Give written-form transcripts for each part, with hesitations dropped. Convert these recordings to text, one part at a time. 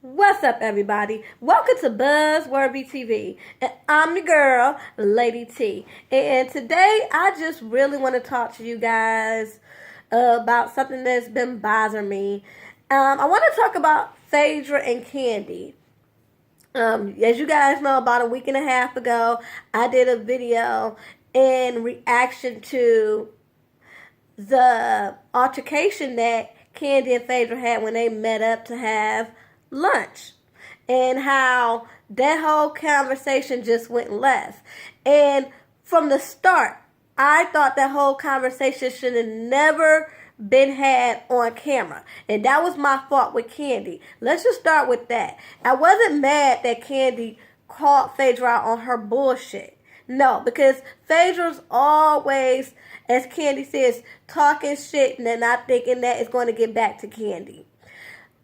What's up, everybody? Welcome to Buzzworthy TV, and I'm your girl, Lady T. And today, I just really want to talk to you guys about something that's been bothering me. I want to talk about Phaedra and Kandi. As you guys know, about a week and a half ago, I did a video in reaction to the altercation that Kandi and Phaedra had when they met up to have lunch, and how that whole conversation just went left. And from the start, I thought that whole conversation should have never been had on camera, and that was my fault with Kandi. Let's just start with that. I wasn't mad that Kandi called Phaedra out on her bullshit. No, because Phaedra's always, as Kandi says, talking shit and then not thinking that it's going to get back to Kandi.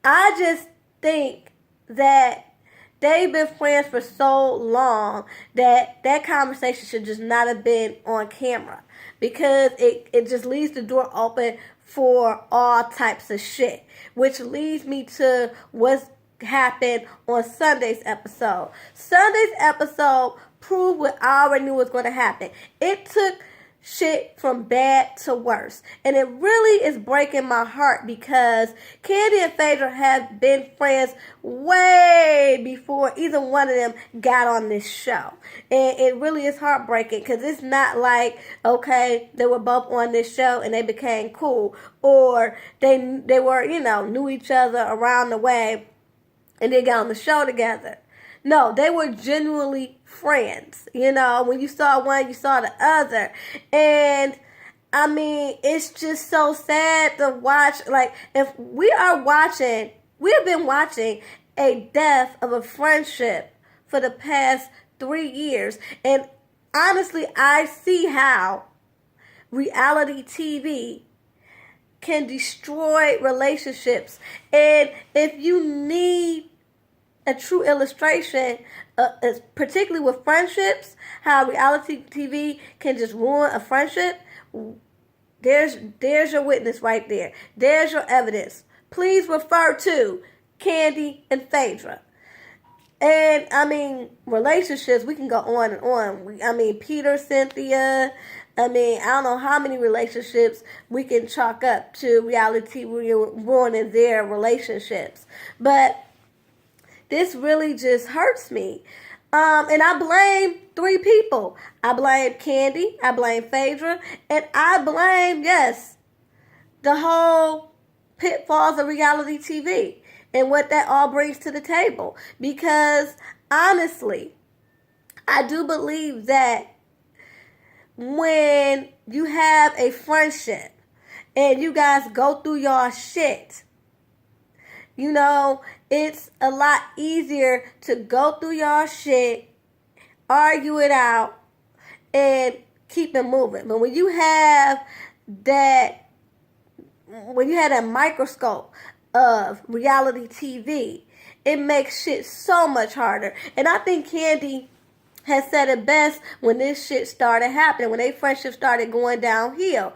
I just think that they've been friends for so long that that conversation should just not have been on camera, because it just leaves the door open for all types of shit, which leads me to what's happened on Sunday's episode. Sunday's episode proved what I already knew was going to happen. It took shit from bad to worse. And it really is breaking my heart, because Kandi and Phaedra have been friends way before either one of them got on this show. And it really is heartbreaking, because it's not like, okay, they were both on this show and they became cool, or they were, knew each other around the way and they got on the show together. No, they were genuinely friends. When you saw one, you saw the other. And, I mean, it's just so sad to watch. Like, if we have been watching a death of a friendship for the past 3 years. And honestly, I see how reality TV can destroy relationships. And if you need a true illustration, particularly with friendships, how reality TV can just ruin a friendship, there's your witness right there. There's your evidence. Please refer to Kandi and Phaedra. And, I mean, relationships, we can go on and on. Peter, Cynthia, I don't know how many relationships we can chalk up to reality ruining their relationships. But this really just hurts me. And I blame 3 people. I blame Kandi, I blame Phaedra, and I blame, yes, the whole pitfalls of reality TV and what that all brings to the table. Because, honestly, I do believe that when you have a friendship and you guys go through y'all shit, it's a lot easier to go through y'all shit, argue it out, and keep it moving. But when you have that microscope of reality TV, it makes shit so much harder. And I think Kandi has said it best when this shit started happening, when their friendship started going downhill.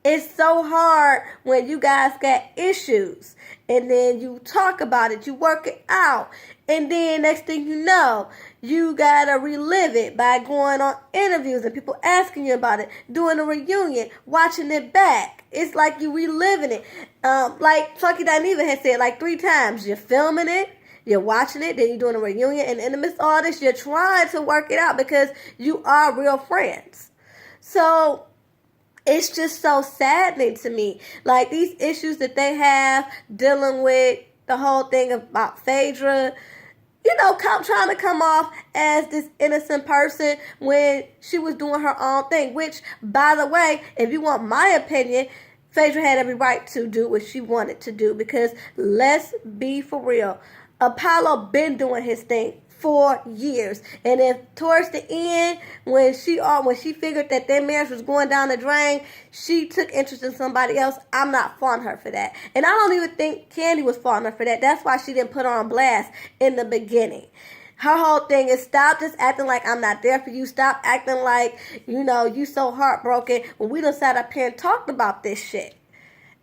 It's so hard when you guys got issues and then you talk about it, you work it out, and then next thing you know, you gotta relive it by going on interviews and people asking you about it, doing a reunion, watching it back. It's like you reliving it. Like Funky Dineva had said like 3 times, you're filming it, you're watching it, then you're doing a reunion, and in the midst of all this, you're trying to work it out because you are real friends. So it's just so saddening to me. Like, these issues that they have dealing with the whole thing about Phaedra, trying to come off as this innocent person when she was doing her own thing. Which, by the way, if you want my opinion, Phaedra had every right to do what she wanted to do. Because, let's be for real, Apollo been doing his thing for years. And if towards the end, when she figured that their marriage was going down the drain, she took interest in somebody else, I'm not faulting her for that. And I don't even think Kandi was faulting her for that. That's why she didn't put her on blast in the beginning. Her whole thing is, stop just acting like I'm not there for you. Stop acting like, you so heartbroken when we done sat up here and talked about this shit.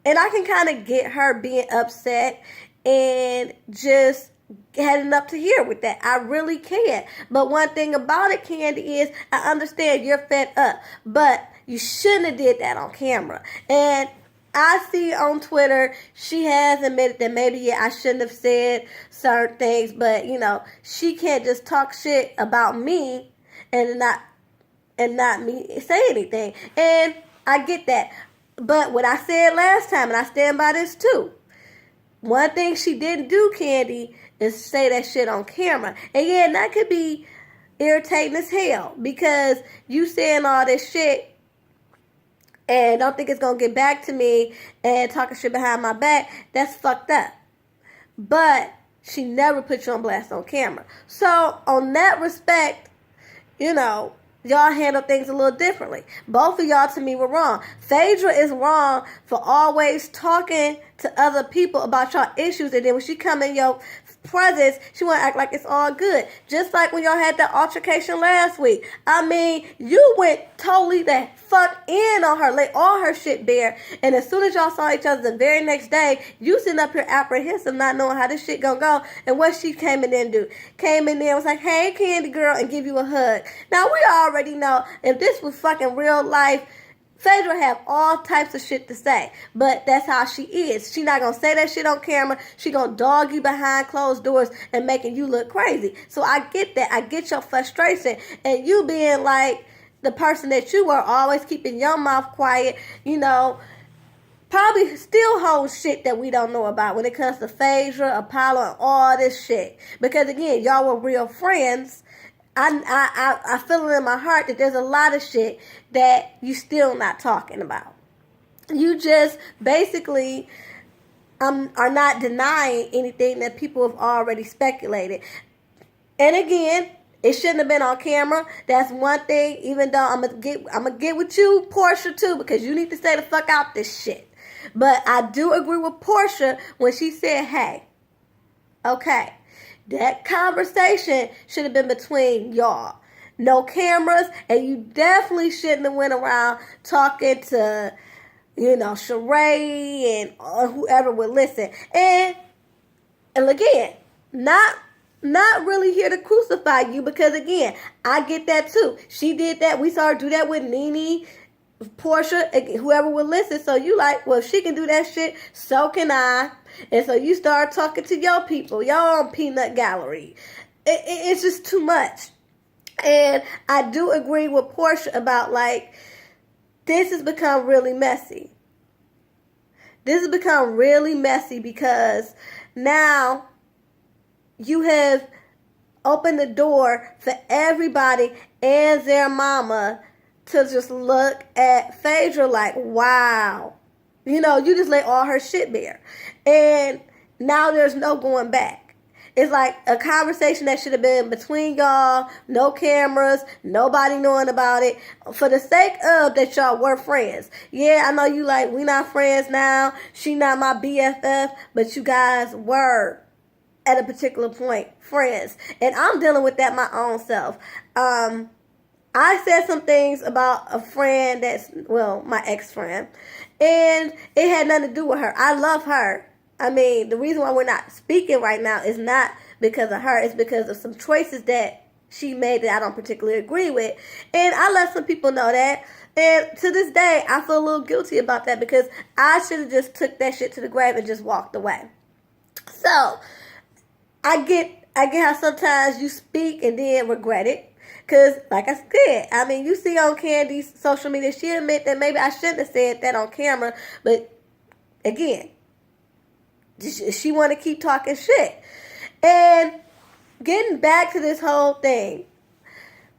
And I can kind of get her being upset and just heading up to here with that. I really can. But one thing about it, Kandi, is I understand you're fed up, but you shouldn't have did that on camera. And I see on Twitter she has admitted that maybe, yeah, I shouldn't have said certain things, but you know, she can't just talk shit about me and not me say anything. And I get that. But what I said last time, and I stand by this too, one thing she didn't do, Kandi, is say that shit on camera. And yeah, that could be irritating as hell, because you saying all this shit and don't think it's going to get back to me and talking shit behind my back, that's fucked up. But she never put you on blast on camera. So on that respect, you know, y'all handle things a little differently. Both of y'all, to me, were wrong. Phaedra is wrong for always talking to other people about y'all issues, and then when she come in your presence, she want to act like it's all good. Just like when y'all had that altercation last week. I mean, you went totally the fuck in on her, laid all her shit bare, and as soon as y'all saw each other the very next day, you sitting up here apprehensive, not knowing how this shit gonna go. And what she came in there and do? Came in there and was like, hey, Kandi girl, and give you a hug. Now, we already know if this was fucking real life, Phaedra have all types of shit to say, but that's how she is. She not gonna say that shit on camera. She gonna dog you behind closed doors and making you look crazy. So I get that. I get your frustration, and you being like the person that you were, always keeping your mouth quiet, you know, probably still holds shit that we don't know about when it comes to Phaedra, Apollo, and all this shit. Because again, y'all were real friends. I feel it in my heart that there's a lot of shit that you still not talking about. You just basically are not denying anything that people have already speculated. And again, it shouldn't have been on camera. That's one thing. Even though I'm gonna get with you, Portia, too, because you need to stay the fuck out this shit. But I do agree with Portia when she said, "Hey, okay." That conversation should have been between y'all. No cameras, and you definitely shouldn't have went around talking to, you know, Sheree and whoever would listen. And again, not really here to crucify you, because again, I get that too. She did that. We saw her do that with Nene, Portia, whoever would listen. So you like, well, if she can do that shit, so can I. And so you start talking to your people, your own peanut gallery. It's just too much. And I do agree with Portia about, like, this has become really messy. This has become really messy because now you have opened the door for everybody and their mama to just look at Phaedra like, wow. You know, you just lay all her shit bare. And now there's no going back. It's like a conversation that should have been between y'all, no cameras, nobody knowing about it, for the sake of that y'all were friends. Yeah, I know you like, we not friends now, she not my BFF, but you guys were, at a particular point, friends. And I'm dealing with that my own self. I said some things about a friend that's, well, my ex-friend, and it had nothing to do with her. I love her. I mean, the reason why we're not speaking right now is not because of her. It's because of some choices that she made that I don't particularly agree with. And I let some people know that. And to this day, I feel a little guilty about that, because I should have just took that shit to the grave and just walked away. So, I get how sometimes you speak and then regret it. Because, like I said, I mean, you see on Kandi's social media, she admit that maybe I shouldn't have said that on camera. But, again, she want to keep talking shit. And getting back to this whole thing,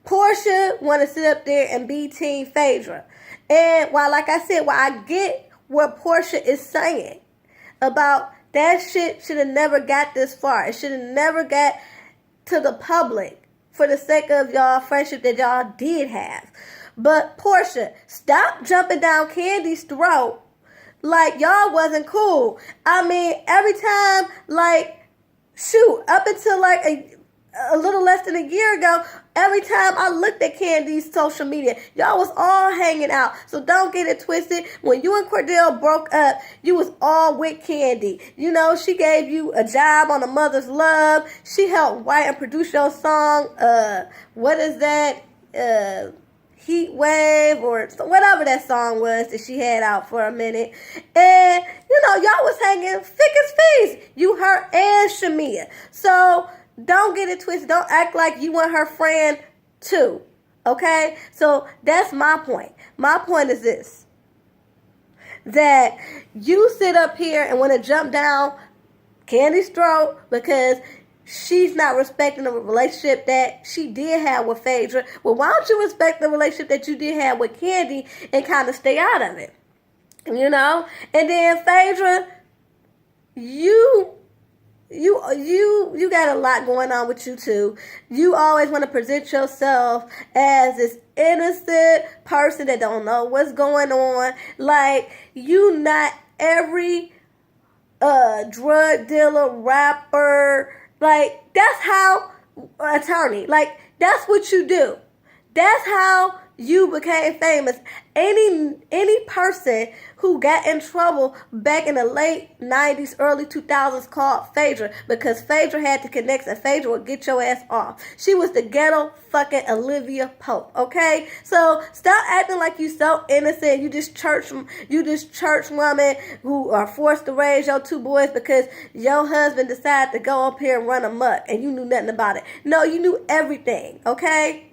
Portia want to sit up there and be Team Phaedra. And while, like I said, while I get what Portia is saying about that shit should have never got this far. It should have never got to the public for the sake of y'all friendship that y'all did have. But Portia, stop jumping down Kandi's throat like y'all wasn't cool. I mean, every time, like, shoot, up until like a little less than a year ago, every time I looked at Kandi's social media, y'all was all hanging out. So don't get it twisted. When you and Cordell broke up, you was all with Kandi. You know, she gave you a job on A Mother's Love. She helped write and produce your song. What is that? Heat Wave, or whatever that song was that she had out for a minute. And, you know, y'all was hanging thick as thieves. You, her, and Shamia. So don't get it twisted. Don't act like you want her friend too. Okay? So that's my point. My point is this. That you sit up here and want to jump down Kandi's throat because she's not respecting the relationship that she did have with Phaedra. Well, why don't you respect the relationship that you did have with Kandi and kind of stay out of it? You know? And then Phaedra, you got a lot going on with you too. You always want to present yourself as this innocent person that don't know what's going on. Like, you not every drug dealer, rapper. Like, that's how, attorney, like, that's what you do. That's how you became famous. Any person who got in trouble back in the late 90s, early 2000s called Phaedra, because Phaedra had the connects and Phaedra would get your ass off. She was the ghetto fucking Olivia Pope, okay? So stop acting like you so innocent. You this church woman who are forced to raise your two boys because your husband decided to go up here and run amok and you knew nothing about it. No, you knew everything, okay?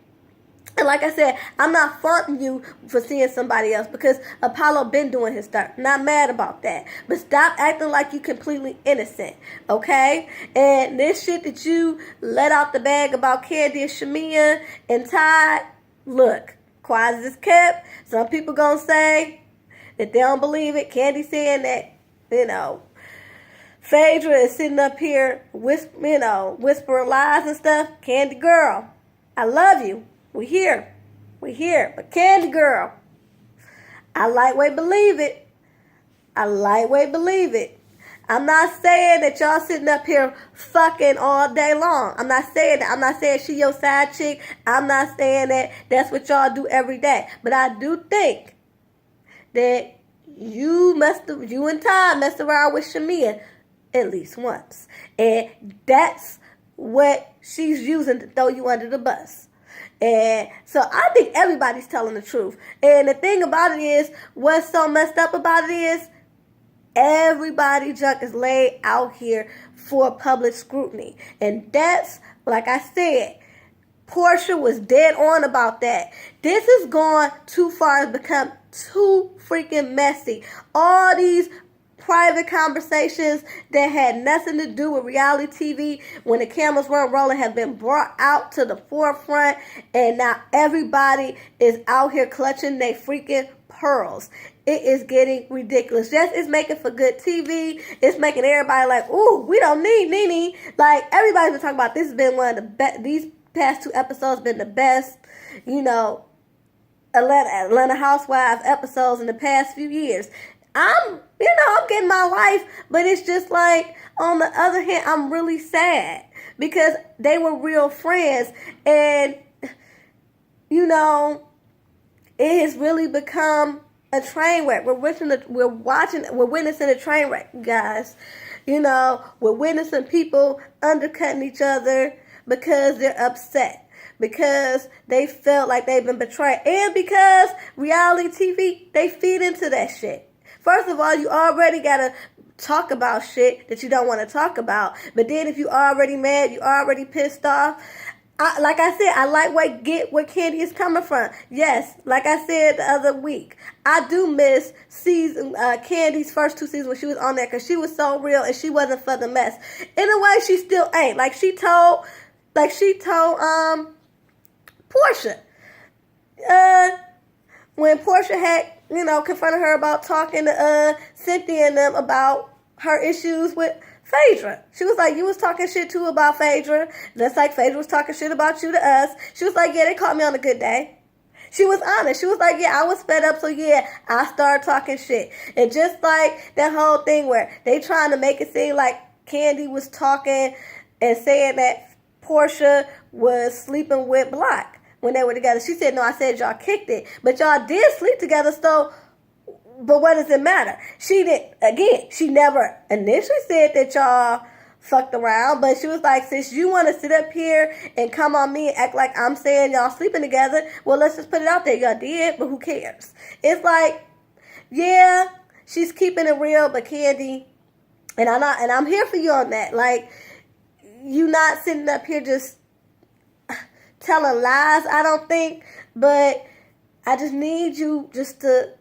And like I said, I'm not faulting you for seeing somebody else because Apollo been doing his stuff. Not mad about that. But stop acting like you completely innocent, okay? And this shit that you let out the bag about Kandi and Shamia and Todd, look, quiet as it's kept. Some people gonna say that they don't believe it. Kandi saying that, you know, Phaedra is sitting up here whispering lies and stuff. Kandi girl, I love you. We here. But Kandi girl, I lightweight believe it. I'm not saying that y'all sitting up here fucking all day long. I'm not saying that. I'm not saying she your side chick. I'm not saying that that's what y'all do every day. But I do think that you and Todd messed around with Shamia at least once. And that's what she's using to throw you under the bus. And so I think everybody's telling the truth. And the thing about it is, what's so messed up about it is, everybody junk is laid out here for public scrutiny. And that's, like I said, Portia was dead on about that. This has gone too far. It's become too freaking messy. All these private conversations that had nothing to do with reality TV when the cameras weren't rolling have been brought out to the forefront, and now everybody is out here clutching their freaking pearls. It is getting ridiculous. Yes, it's making for good TV. It's making everybody like, ooh, we don't need Nene. Like, everybody's been talking about this has been one of the best. These past 2 episodes been the best, you know, Atlanta Housewives episodes in the past few years. I'm getting my life, but it's just like, on the other hand, I'm really sad because they were real friends, and, you know, it has really become a train wreck. We're witnessing a train wreck, guys. You know, we're witnessing people undercutting each other because they're upset, because they felt like they've been betrayed, and because reality TV, they feed into that shit. First of all, you already got to talk about shit that you don't want to talk about. But then if you already mad, you already pissed off. Like I said, I get where Kandi is coming from. Yes, like I said the other week, I do miss Kandi's first 2 seasons when she was on there because she was so real and she wasn't for the mess. In a way, she still ain't. Like she told Portia. When Portia had, confronted her about talking to Cynthia and them about her issues with Phaedra. She was like, you was talking shit too about Phaedra. Just like Phaedra was talking shit about you to us. She was like, yeah, they caught me on a good day. She was honest. She was like, yeah, I was fed up, so yeah, I started talking shit. And just like that whole thing where they trying to make it seem like Kandi was talking and saying that Portia was sleeping with Block when they were together. She said, no, I said y'all kicked it. But y'all did sleep together, so, but what does it matter? She never initially said that y'all fucked around, but she was like, since you want to sit up here and come on me and act like I'm saying y'all sleeping together, well, let's just put it out there. Y'all did, but who cares? It's like, yeah, she's keeping it real, but Kandi, and I'm here for you on that. Like, you not sitting up here just telling lies, I don't think, but I just need you just to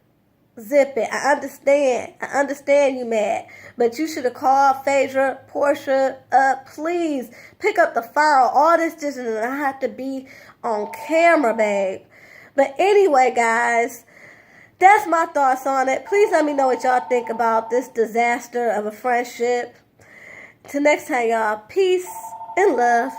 zip it. I understand you mad, but you should have called Phaedra, Portia up. Please pick up the phone. All this doesn't have to be on camera, babe. But anyway, guys, that's my thoughts on it. Please let me know what y'all think about this disaster of a friendship. Till next time, y'all. Peace and love.